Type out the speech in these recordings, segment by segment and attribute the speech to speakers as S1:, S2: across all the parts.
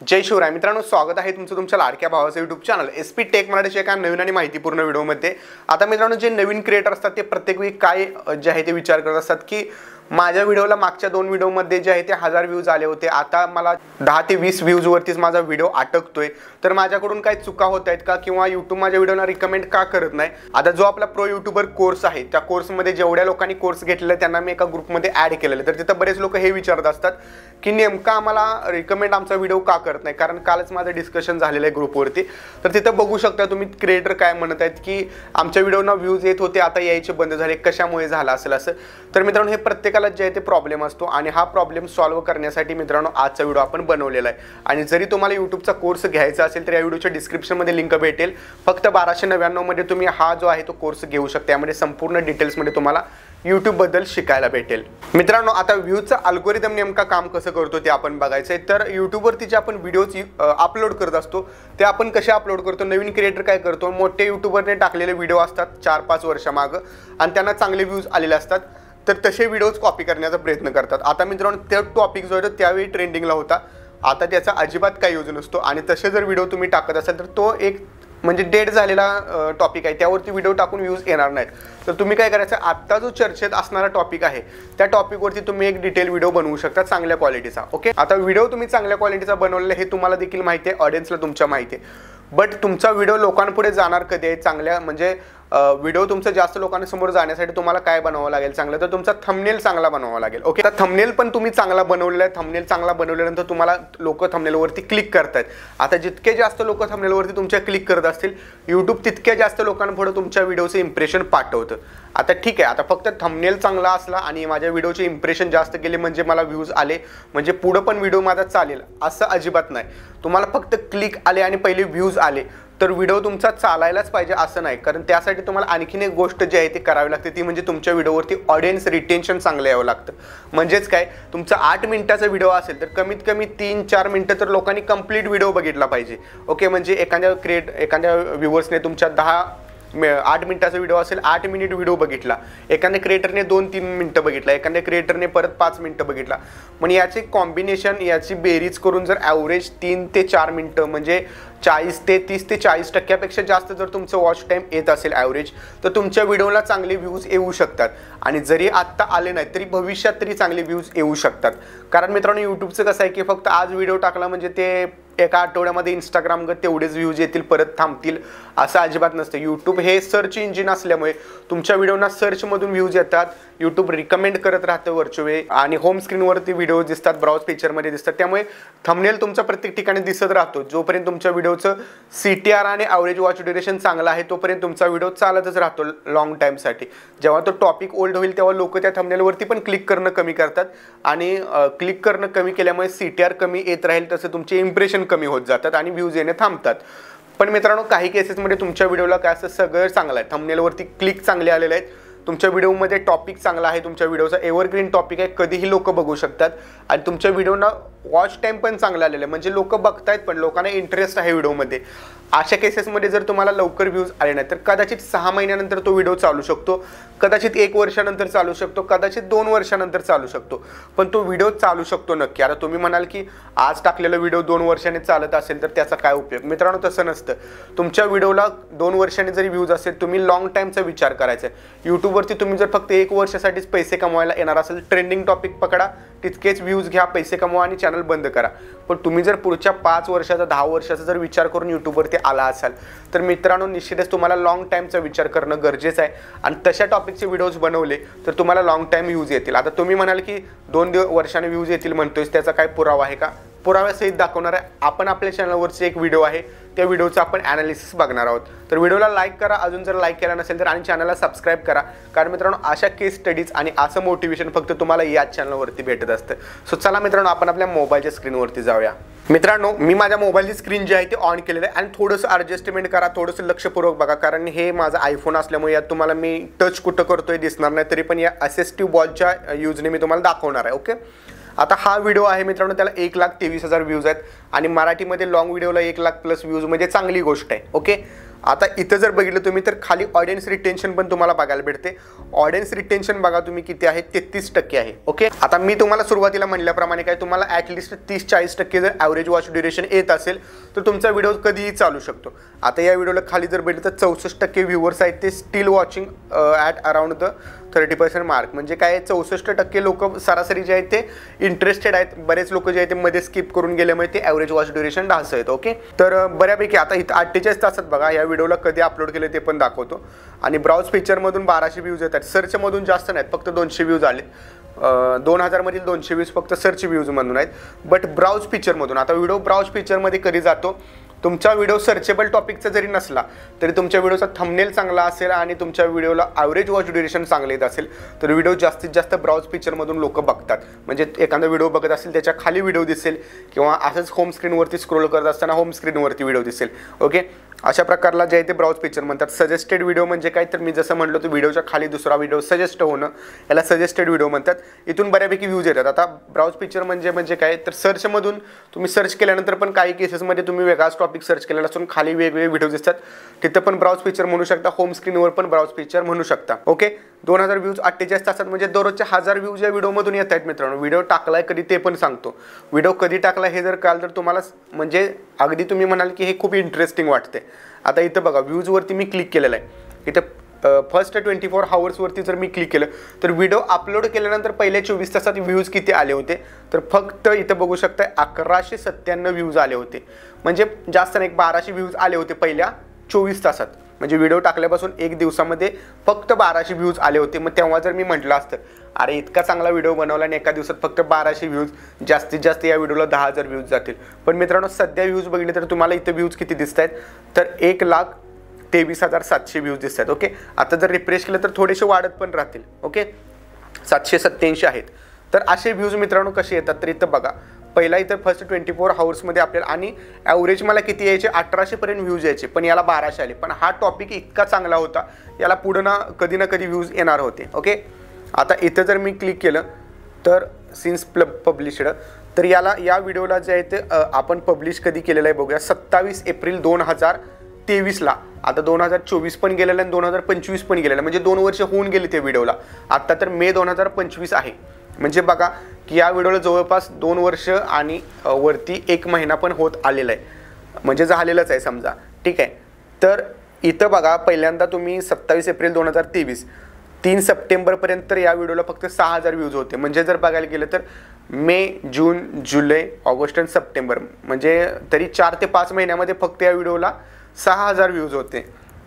S1: जय शिवराय मित्रांनो, स्वागत आहे तुमचं तुमच्या लाडक्या भावाचं YouTube चॅनल SP टेक मराठीच्या एका नवीन आणि माहितीपूर्ण व्हिडिओमध्ये। आता मित्रांनो, जे नवीन क्रिएटर असतात ते प्रत्येक वेळी काय जे आहे ते विचार करत असतात की माझ्या व्हिडिओला मागच्या 2 व्हिडिओमध्ये जे आहे ते 1000 व्ह्यूज आले होते, आता मला 10 ते 20 व्ह्यूज वरतीच माझा व्हिडिओ अटकतोय, तर माझ्याकडून काय चुका होत आहेत का किंवा YouTube माझ्या व्हिडिओला रिकमेंड का करत नाही। आता जो आपला प्रो यूट्यूबर कोर्स आहे त्या कोर्समध्ये जेवढ्या लोकांनी कोर्स घेतलेला त्यांना मी एका ग्रुपमध्ये ॲड केलेलं, तर तिथे बरेच लोक हे विचारत असतात की नेमका आम्हाला रिकमेंड आमचा व्हिडिओ का करत नाही, कारण कालच माझं डिस्कशन झालेलं आहे ग्रुपवरती। तर तिथे बघू शकता तुम्ही क्रिएटर काय म्हणत आहेत की आमच्या व्हिडिओना व्ह्यूज येत होते आता यायचे बंद झाले, कशामुळे झालं असेल असं। तर मित्रांनो, हे प्रत्येकाला जे आहे ते प्रॉब्लेम असतो आणि हा प्रॉब्लेम सॉल्व्ह करण्यासाठी मित्रांनो आजचा व्हिडिओ आपण बनवलेला आहे। आणि जरी तुम्हाला यूट्यूबचा कोर्स घ्यायचा असेल तर या व्हिडिओच्या डिस्क्रिप्शनमध्ये लिंक भेटेल, फक्त 1299 मध्ये तुम्ही हा जो आहे तो कोर्स घेऊ शकता। यामध्ये संपूर्ण डिटेल्समध्ये तुम्हाला YouTube बद्दल शिकायला भेटेल। मित्रांनो, आता व्ह्यूजचा अल्गोरिदम नेमका काम कसं करतो ते आपण बघायचं आहे। तर यूट्यूबवरती जे आपण व्हिडिओज अपलोड करत असतो ते आपण कसे अपलोड करतो, नवीन क्रिएटर काय करतो, मोठे यूट्यूबरने टाकलेले व्हिडिओ असतात 4-5 वर्षामागं आणि त्यांना चांगले व्ह्यूज आलेले असतात, तर तसे व्हिडिओज कॉपी करण्याचा प्रयत्न करतात। आता मित्रांनो, तो टॉपिक जो आहे त्यावेळी ट्रेंडिंगला होता, आता त्याचा अजिबात काही यूज नसतो आणि तसे जर व्हिडिओ तुम्ही टाकत असाल तर तो एक म्हणजे डेट झालेला टॉपिक आहे, त्यावरती व्हिडिओ टाकून व्ह्यूज येणार नाहीत। तर तुम्ही काय करायचं, आत्ता जो चर्चेत असणारा टॉपिक आहे त्या टॉपिकवरती तुम्ही एक डिटेल व्हिडिओ बनवू शकता चांगल्या क्वालिटीचा। ओके, आता व्हिडिओ तुम्ही चांगल्या क्वालिटीचा बनवलेला हे तुम्हाला देखील माहिती आहे, ऑडियन्सला तुमच्या माहिती आहे, बट तुमचा व्हिडिओ लोकांपुढे जाणार कधी आहे, चांगल्या म्हणजे व्हिडिओ तुमचा जास्त लोकांसमोर जाण्यासाठी तुम्हाला काय बनवावं लागेल चांगलं, तर तुमचा थंबनेल चांगला बनवावा लागेल। ओके, तर थंबनेल पण तुम्ही चांगला बनवलेला आहे, थंबनेल चांगला बनवल्यानंतर तुम्हाला लोक थंबनेलवरती क्लिक करतात। आता जितके जास्त लोक थंबनेलवरती तुमच्या क्लिक करत असतील, यूट्यूब तितक्या जास्त लोकांपुढे तुमच्या व्हिडिओचं इम्प्रेशन पाठवतं। आता ठीक आहे, आता फक्त थंबनेल चांगला असला आणि माझ्या व्हिडिओचे इम्प्रेशन जास्त केले म्हणजे मला व्ह्यूज आले म्हणजे पुढं पण व्हिडिओ माझा चालेल असं अजिबात नाही। तुम्हाला फक्त क्लिक आले आणि पहिले व्ह्यूज आले तर व्हिडिओ तुमचा चालायलाच पाहिजे असं नाही, कारण त्यासाठी तुम्हाला आणखीन एक गोष्ट जी आहे ती करावी लागते, ती म्हणजे तुमच्या व्हिडिओवरती ऑडियन्स रिटेन्शन चांगलं यावं लागतं। म्हणजेच काय, तुमचा 8 मिनिटाचा व्हिडिओ असेल तर कमीत कमी 3-4 मिनिटं तर लोकांनी कंप्लीट व्हिडिओ बघितला पाहिजे। ओके, म्हणजे एखाद्या व्ह्यूअर्सने तुमच्या 8 मिनिटाचा व्हिडिओ असेल 8 मिनिट व्हिडिओ बघितला, एखाद्या क्रिएटरने 2-3 मिनिटं बघितला, एखाद्या क्रिएटरने परत 5 मिनिटं बघितला, पण याची कॉम्बिनेशन याची बेरीज करून जर ॲव्हरेज 3 ते 4 मिनिटं म्हणजे 30 ते 40% जास्त जर तुमचं वॉच टाईम येत असेल ॲव्हरेज, तर तुमच्या व्हिडिओला चांगले व्ह्यूज येऊ शकतात। आणि जरी आत्ता आले नाही तरी भविष्यात तरी चांगले व्ह्यूज येऊ शकतात, कारण मित्रांनो यूट्यूबचं कसं आहे की फक्त आज व्हिडिओ टाकला म्हणजे ते एका आठवड्यामध्ये इंस्टाग्रामवर तेवढेच व्ह्यूज येतील परत थांबतील असं अजिबात नसतं। यूट्यूब हे सर्च इंजिन असल्यामुळे तुमच्या व्हिडिओना सर्चमधून व्ह्यूज येतात, यूट्यूब रिकमेंड करत राहतं वरचे आणि होम स्क्रीनवरती व्हिडिओ दिसतात, ब्राउज पिक्चरमध्ये दिसतात, त्यामुळे थंबनेल तुमचा प्रत्येक ठिकाणी दिसत राहतो। जोपर्यंत तुमच्या व्हिडिओचं CTR आणि ॲव्हरेज वॉच ड्युरेशन चांगला आहे तोपर्यंत तुमचा व्हिडिओ चालतच राहतो लॉंग टाईमसाठी। जेव्हा तो टॉपिक ओल्ड होईल तेव्हा लोक त्या थंबनेलवरती पण क्लिक करणं कमी करतात आणि क्लिक करणं कमी केल्यामुळे CTR कमी येत राहील, तसं तुमचे इम्प्रेशन कमी होत जातात आणि व्ह्यूज येणे थांबतात। पण मित्रांनो, काही केसेसमध्ये तुमच्या व्हिडिओला काय असं सगळं चांगलं आहे, थंबनेलवरती क्लिक चांगले आलेले आहेत, तुमच्या व्हिडिओमध्ये टॉपिक चांगला आहे, तुमच्या व्हिडिओचा एव्हरग्रीन टॉपिक आहे, कधीही लोक बघू शकतात आणि तुमच्या व्हिडिओना वॉच टाईम पण चांगला आलेला आहे, म्हणजे लोक बघतायत पण लोकांना इंटरेस्ट आहे व्हिडिओमध्ये। अशा केसेसमध्ये जर तुम्हाला लवकर व्ह्यूज आले नाही तर कदाचित 6 महिन्यानंतर तो व्हिडिओ चालू शकतो, कदाचित 1 वर्षानंतर चालू शकतो, कदाचित 2 वर्षानंतर चालू शकतो, पण तो व्हिडिओ चालू शकतो नक्की। आता तुम्ही म्हणाल की आज टाकलेला व्हिडिओ 2 वर्षांनी चालत असेल तर त्याचा काय उपयोग, मित्रांनो तसं नसतं। तुमच्या व्हिडिओला 2 वर्षांनी जरी व्ह्यूज असेल, तुम्ही लॉंग टाईमचा विचार करायचा आहे। यूट्यूबवरती तुम्ही जर फक्त 1 वर्षासाठीच पैसे कमवायला येणार असेल, ट्रेंडिंग टॉपिक पकडा, तितकेच व्ह्यूज घ्या, पैसे कमवा आणि चॅनल बंद करा। पण तुम्ही जर पुढच्या 5 वर्षाचा 10 वर्षाचा जर विचार करून यूट्यूबवरती आला असाल तर मित्रांनो निश्चितच तुम्हाला लॉंग टाईमचा विचार करणं गरजेचं आहे आणि तशा टॉपिकचे व्हिडिओज बनवले तर तुम्हाला लॉंग टाईम व्ह्यूज येतील। आता तुम्ही म्हणाल की 2 वर्षाने व्ह्यूज येतील म्हणतोय, त्याचा काय पुरावा आहे का? पुराव्यासहित दाखवणार आहे आपण। आपल्या चॅनलवरचे एक व्हिडिओ आहे, त्या व्हिडिओचं आपण ॲनालिसिस बघणार आहोत। तर व्हिडिओला लाईक करा, अजून जर लाईक केला नसेल तर, आणि चॅनलला सबस्क्राईब करा, कारण मित्रांनो अशा केस स्टडीज आणि असं मोटिवेशन फक्त तुम्हाला याच चॅनलवरती भेटत असतं। सो चला मित्रांनो, आपण आपल्या मोबाईलच्या स्क्रीनवरती जाऊया। मित्रांनो, मी माझ्या मोबाईलची स्क्रीन जी आहे ती ऑन केलेलं आहे आणि थोडंसं ॲडजस्टमेंट करा, थोडंसं लक्षपूर्वक बघा, कारण हे माझा आयफोन असल्यामुळे यात तुम्हाला मी टच कुठं करतोय दिसणार नाही, तरी पण या असिस्टिव्ह बॉलच्या यूजने मी तुम्हाला दाखवणार आहे। ओके, आता हा व्हिडिओ आहे मित्रांनो, त्याला 1,23,000 व्ह्यूज आहेत आणि मराठीमध्ये लॉंग व्हिडिओला 1,00,000+ व्ह्यूज म्हणजे चांगली गोष्ट आहे। ओके, आता इथं जर बघितलं तुम्ही तर खाली ऑडियन्स रिटेन्शन पण तुम्हाला बघायला भेटते. ऑडियन्स रिटेन्शन बघा तुम्ही किती आहे, 33% आहे. ओके, आता मी तुम्हाला सुरुवातीला म्हणल्याप्रमाणे काय तुम्हाला ॲटलिस्ट 30-40% जर ॲव्हरेज वॉच ड्युरेशन येत असेल तर तुमचा व्हिडिओ कधीही चालू शकतो. आता या व्हिडिओला खाली जर बघितलं तर 64% व्ह्यूअर्स आहेत, ते steel watching at around the 30% mark. म्हणजे काय 64% लोक सरासरी जे आहेत ते इंटरेस्टेड आहेत. बरेच लोक जे आहेत ते मध्ये स्किप करून गेल्यामुळे ते ॲव्हरेज वॉच ड्युरेशन ढासळत आहेत. ओके, तर बऱ्यापैकी आता इथं 48 तासात बघा या व्हिडिओला कधी अपलोड केले ते पण दाखवतो. आणि ब्राउज फीचरमधून 1200 व्ह्यूज येतात, सर्चमधून जास्त नाहीत, फक्त 200 व्ह्यूज आले. 2000 मधील 200 व्ह्यूज फक्त सर्च व्ह्यूजमधून आहेत. बट ब्राउज फीचरमधून, आता व्हिडिओ ब्राउज फीचरमध्ये कधी जातो, तुमचा व्हिडिओ सर्चेबल टॉपिकचा जरी नसला तरी तुमच्या व्हिडिओचा थंबनेल चांगला असेल आणि तुमच्या व्हिडिओला ॲव्हरेज वॉच ड्युरेशन चांगले येत असेल तर व्हिडिओ जास्तीत जास्त ब्राउज फीचरमधून लोक बघतात. म्हणजे एखादा व्हिडिओ बघत असेल त्याच्या खाली व्हिडिओ दिसेल किंवा असंच होम स्क्रीनवरती स्क्रोल करत असताना होम स्क्रीनवरती व्हिडिओ दिसेल. ओके, अशा प्रकारला जे आहे ते ब्राउज फीचर म्हणतात. सजेस्टेड व्हिडिओ म्हणजे काय तर मी जसं म्हटलं तर व्हिडिओच्या खाली दुसरा व्हिडिओ सजेस्ट होणं, याला सजेस्टेड व्हिडिओ म्हणतात. इथून बऱ्यापैकी व्ह्यूज येतात. आता ब्राउज फीचर म्हणजे काय तर सर्चमधून तुम्ही सर्च केल्यानंतर पण काही केसेसमध्ये तुम्ही वेगळाच टॉपिक सर्च केलेला असून खाली वेगवेगळे व्हिडिओ दिसतात, तिथं पण ब्राउज फीचर म्हणू शकता. होम स्क्रीनवर पण ब्राउज फीचर म्हणू शकता. ओके, 2000 व्ह्यूज 48 तासात म्हणजे दररोजच्या 1000 व्ह्यूज या व्हिडिओमधून येत आहेत. मित्रांनो, व्हिडिओ टाकलाय कधी ते पण सांगतो. व्हिडिओ कधी टाकला हे जर कळलं तर तुम्हाला म्हणजे अगदी तुम्ही म्हणाल की हे खूप इंटरेस्टिंग वाटते. आता इथं बघा व्ह्यूजवरती मी क्लिक केलेलं आहे. इथं फर्स्ट 24 आवर्सवरती जर मी क्लिक केलं तर व्हिडिओ अपलोड केल्यानंतर पहिल्या 24 तासात व्ह्यूज किती आले होते तर फक्त इथं बघू शकता 1197 व्ह्यूज आले होते. म्हणजे जास्त नाही, 1200 व्ह्यूज आले होते पहिल्या 24 तासात. म्हणजे व्हिडिओ टाकल्यापासून एक दिवसामध्ये फक्त 1200 व्ह्यूज आले होते. मग तेव्हा जर मी म्हटलं असतं अरे इतका चांगला व्हिडिओ बनवला आणि एका दिवसात फक्त 1200 व्ह्यूज, जास्तीत जास्त या व्हिडिओला 10,000 व्ह्यूज जातील. पण मित्रांनो सध्या व्ह्यूज बघितले तर तुम्हाला इथं व्ह्यूज किती दिसत आहेत तर 1,23,700 व्ह्यूज दिसत आहेत. ओके, आता जर रिफ्रेश केलं तर थोडेसे वाढत पण राहतील. ओके, 787 आहेत. तर असे व्ह्यूज मित्रांनो कसे येतात तर इथं बघा पहिला इथं फर्स्ट 24 आवर्समध्ये आपल्याला आणि ॲव्हरेज मला किती यायचे 1800 पर्यंत व्ह्यूज यायचे, पण याला 1200 आले. पण हा टॉपिक इतका चांगला होता याला पुढं ना कधी व्ह्यूज येणार होते. ओके, आता इथं जर मी क्लिक केलं तर सिन्स पब्लिशड तर या व्हिडिओला जे आहे ते आपण पब्लिश कधी केलेलं आहे बघूया, 27 एप्रिल 2023ला. आता 2024 पण गेलेलं आणि 2025 पण गेलेलं, म्हणजे 2 वर्ष होऊन गेले त्या व्हिडिओला. आता तर मे 2025 आहे. म्हणजे बघा की या व्हिडिओला जवळपास 2 वर्ष आणि वरती 1 महिना पण होत आलेला आहे, म्हणजे झालेलंच आहे समजा. ठीक आहे, तर इथं बघा पहिल्यांदा तुम्ही 27 एप्रिल 2023 3 सप्टेंबरपर्यंत या व्हिडिओला फक्त 6000 व्ह्यूज होते. म्हणजे जर बघायला गेलं तर मे, जून, जुलै, ऑगस्ट आणि सप्टेंबर म्हणजे तरी 4 ते 5 महिन्यामध्ये फक्त या व्हिडिओला 6000 व्ह्यूज होते.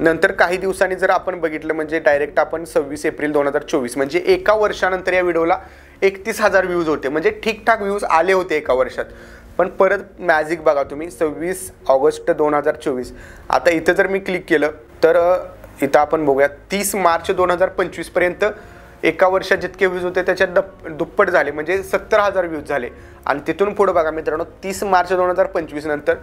S1: नंतर काही दिवसांनी जर आपण बघितलं म्हणजे डायरेक्ट आपण 26 एप्रिल 2024 म्हणजे एका वर्षानंतर या व्हिडिओला 31,000 व्ह्यूज होते. म्हणजे ठीकठाक व्ह्यूज आले होते एका वर्षात. पण परत मॅजिक बघा तुम्ही 26 ऑगस्ट 2024. आता इथं जर मी क्लिक केलं तर इथं आपण बघूया 30 मार्च 2025 पर्यंत एका वर्षात जितके व्ह्यूज होते त्याच्यात दुप्पट झाले, म्हणजे 70,000 व्ह्यूज झाले. आणि तिथून पुढे बघा मित्रांनो 30 मार्च 2025 नंतर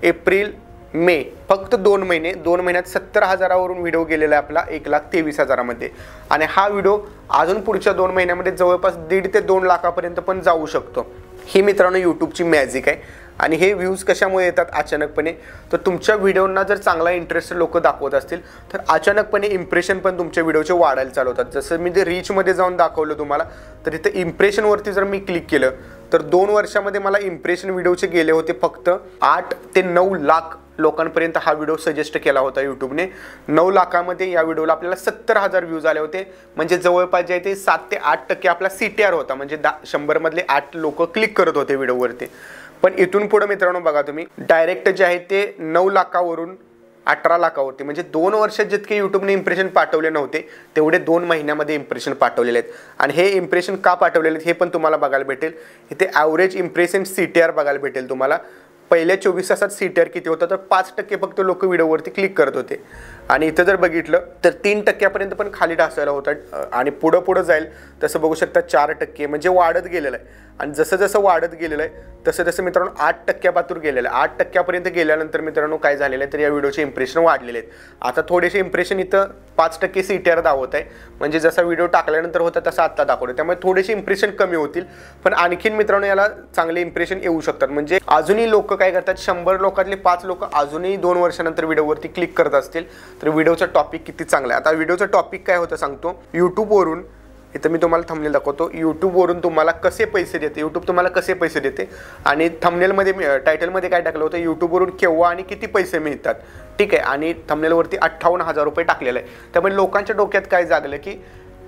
S1: एप्रिल मे फक्त 2 महिने, 2 महिन्यात 70,000वरून व्हिडिओ गेलेला आहे आपला 1,23,000मध्ये. आणि हा व्हिडिओ अजून पुढच्या 2 महिन्यामध्ये जवळपास 1.5 ते 2 लाखापर्यंत पण जाऊ शकतो. ही मित्रांनो यूट्यूबची मॅजिक आहे. आणि हे व्ह्यूज कशामुळे येतात अचानकपणे तर तुमच्या व्हिडिओंना जर चांगला इंटरेस्ट लोक दाखवत असतील तर अचानकपणे इम्प्रेशन पण तुमच्या व्हिडिओचे वाढायला चालू होतात. जसं मी ते रीचमध्ये जाऊन दाखवलं तुम्हाला तर इथं इम्प्रेशनवरती जर मी क्लिक केलं तर 2 वर्षामध्ये मला इम्प्रेशन व्हिडिओचे गेले होते फक्त 8 ते 9 लाख लोकांपर्यंत हा व्हिडिओ सजेस्ट केला होता यूट्यूबने. 9 लाखामध्ये या व्हिडिओला आपल्याला 70,000 व्ह्यूज आले होते. म्हणजे जवळपास जे आहे ते 7 ते 8% आपला CTR होता, म्हणजे 100 मधले 8 लोक क्लिक करत होते व्हिडिओवरती. पण इथून पुढे मित्रांनो बघा तुम्ही डायरेक्ट जे आहे ते 9 लाखावरून 18 लाखावरती, म्हणजे 2 वर्षात जितके यूट्यूबने इम्प्रेशन पाठवले नव्हते तेवढे 2 महिन्यामध्ये इम्प्रेशन पाठवलेले आहेत. आणि हे इम्प्रेशन का पाठवलेले आहेत हे पण तुम्हाला बघायला भेटेल. इथे ॲव्हरेज इम्प्रेशन CTR बघायला भेटेल तुम्हाला. पहिल्या 24 तासात CTR किती होता तर 5% फक्त लोक व्हिडिओवरती क्लिक करत होते. आणि इथं जर बघितलं तर 3% पण खाली ढासळला होता. आणि पुढं जाईल तसं बघू शकता 4%, म्हणजे वाढत गेलेलं आहे. आणि जसं जसं वाढत गेलेलं आहे तसं मित्रांनो 8% गेलेलं आहे. 8% गेल्यानंतर मित्रांनो काय झालेलं आहे तर या व्हिडिओचे इम्प्रेशन वाढलेले आहेत. आता थोडेसे इम्प्रेशन इथं 5% CTR दाखवत आहे, म्हणजे जसा व्हिडिओ टाकल्यानंतर होता तसा आत्ता दाखवतो. त्यामुळे थोडेसे इम्प्रेशन कमी होतील, पण आणखीन मित्रांनो याला चांगले इम्प्रेशन येऊ शकतात. म्हणजे अजूनही लोक काय करतात, 100 लोकांतले 5 लोक अजूनही 2 वर्षानंतर व्हिडिओवरती क्लिक करत असतील तर व्हिडिओचा टॉपिक किती चांगला आहे. आता व्हिडिओचा टॉपिक काय होतं सांगतो. यूट्यूबवरून, इथं मी तुम्हाला थंबनेल दाखवतो, यूट्यूबवरून तुम्हाला कसे पैसे देते, यूट्यूब तुम्हाला कसे पैसे देते. आणि थंबनेलमध्ये टायटलमध्ये काय टाकलं होतं, यूट्यूबवरून केव्हा आणि किती पैसे मिळतात. ठीक आहे. आणि थंबनेलवरती 58,000 रुपये टाकलेलं आहे. त्यामुळे लोकांच्या डोक्यात काय जागलं की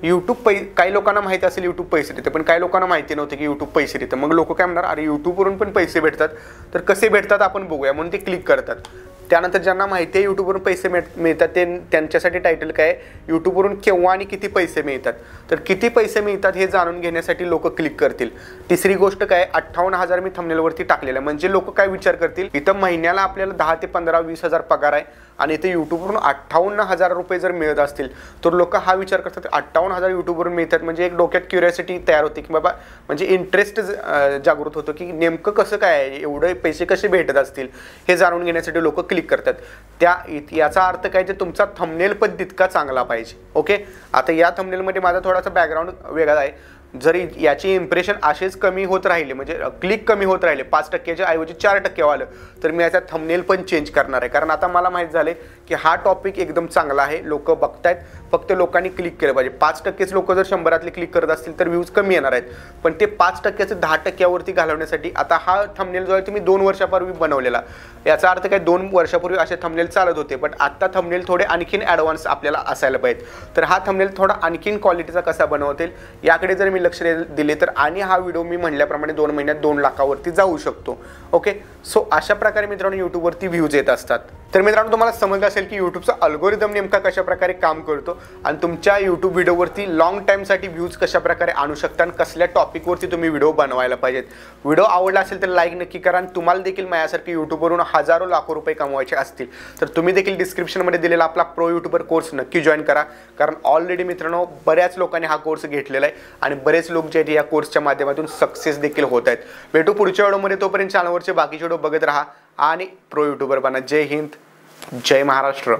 S1: यूट्यूब काही लोकांना माहिती असेल यूट्यूब पैसे देते, पण काही लोकांना माहिती नव्हतं की यूट्यूब पैसे देतं. मग लोक काय म्हणणार, अरे यूट्यूबवरून पण पैसे भेटतात, तर कसे भेटतात आपण बघूया, म्हणून ते क्लिक करतात. त्यानंतर ज्यांना माहिती आहे यूट्यूबवरून पैसे मिळतात त्यांच्यासाठी टायटल काय आहे, यूट्यूबवरून केव्हा आणि किती पैसे मिळतात. तर किती पैसे मिळतात हे जाणून घेण्यासाठी लोक क्लिक करतील. तिसरी गोष्ट काय, 58,000 मी थंबनेलवरती टाकलेलं, म्हणजे लोक काय विचार करतील, इथं महिन्याला आपल्याला 10 ते 15, 20,000 पगार आहे आणि इथे यूट्यूबवरून 58,000 रुपये जर मिळत असतील तर लोक हा विचार करतात, 58,000 यूट्यूबवरून मिळतात. म्हणजे एक डोक्यात क्युरिओसिटी तयार होते की बाबा, म्हणजे इंटरेस्ट जागृत होतो की नेमकं कसं काय आहे, एवढे पैसे कसे भेटत असतील हे जाणून घेण्यासाठी लोक क्लिक करतात. याचा अर्थ काय, जे तुमचा थंबनेल पण तितका चांगला पाहिजे. ओके. आता या थंबनेलमध्ये माझा थोडासा बॅकग्राऊंड वेगळा आहे. जरी याची इम्प्रेशन असेच कमी होत राहिले, म्हणजे क्लिक कमी होत राहिले, 5%च्या ऐवजी 4% आलं, तर मी याचा थंबनेल पण चेंज करणार आहे. कारण आता मला माहीत झाले की हा टॉपिक एकदम चांगला आहे, लोक बघतायत, फक्त लोकांनी क्लिक केलं पाहिजे. 5%च लोक जर 100रातले क्लिक करत असतील तर व्ह्यूज कमी येणार आहेत, पण ते 5%चं 10%वरती घालवण्यासाठी आता हा थंबनेल जो आहे तुम्ही 2 वर्षापूर्वी बनवलेला. याचा अर्थ काय, 2 वर्षापूर्वी असे थंबनेल चालत होते, पण आता थंबनेल थोडे आणखीन ॲडव्हान्स आपल्याला असायला पाहिजे. तर हा थंबनेल थोडा आणखीन क्वालिटीचा कसा बनवतील याकडे जर मी लक्ष दिले तर, आणि हा व्हिडिओ मी म्हणल्याप्रमाणे 2 महिन्यात 2 लाखावरती जाऊ शकतो. ओके. सो अशा प्रकारे मित्रांनो यूट्यूबवरती व्ह्यूज येत असतात. तर मित्रांनो तुम्हाला समजलं असेल की यूट्यूबचा अल्गोरिदम नेमका कशा प्रकारे काम करतो आणि तुमच्या यूट्यूब व्हिडिओवरती लॉंग टाईमसाठी व्ह्यूज कशा प्रकारे आणू शकता आणि कसल्या टॉपिकवरती तुम्ही व्हिडिओ बनवायला पाहिजेत. व्हिडिओ आवडला असेल तर लाईक नक्की करा. आणि तुम्हाला देखील माझ्यासारखे यूट्यूबवरून हजारो लाखो रुपये कमवायचे असतील तर तुम्ही देखील डिस्क्रिप्शनमध्ये दिलेला आपला प्रो यूट्यूबर कोर्स नक्की जॉईन करा. कारण ऑलरेडी मित्रांनो बऱ्याच लोकांनी हा कोर्स घेतलेला आहे आणि बरेच लोक जे आहेत या कोर्सच्या माध्यमातून सक्सेस देखील होत आहेत. भेटू पुढच्या व्हिडिओमध्ये. तोपर्यंत चॅनलवरचे बाकीचे व्हिडिओ बघत राहा आणि प्रो यूट्यूबर बना. जय हिंद, जय महाराष्ट्र.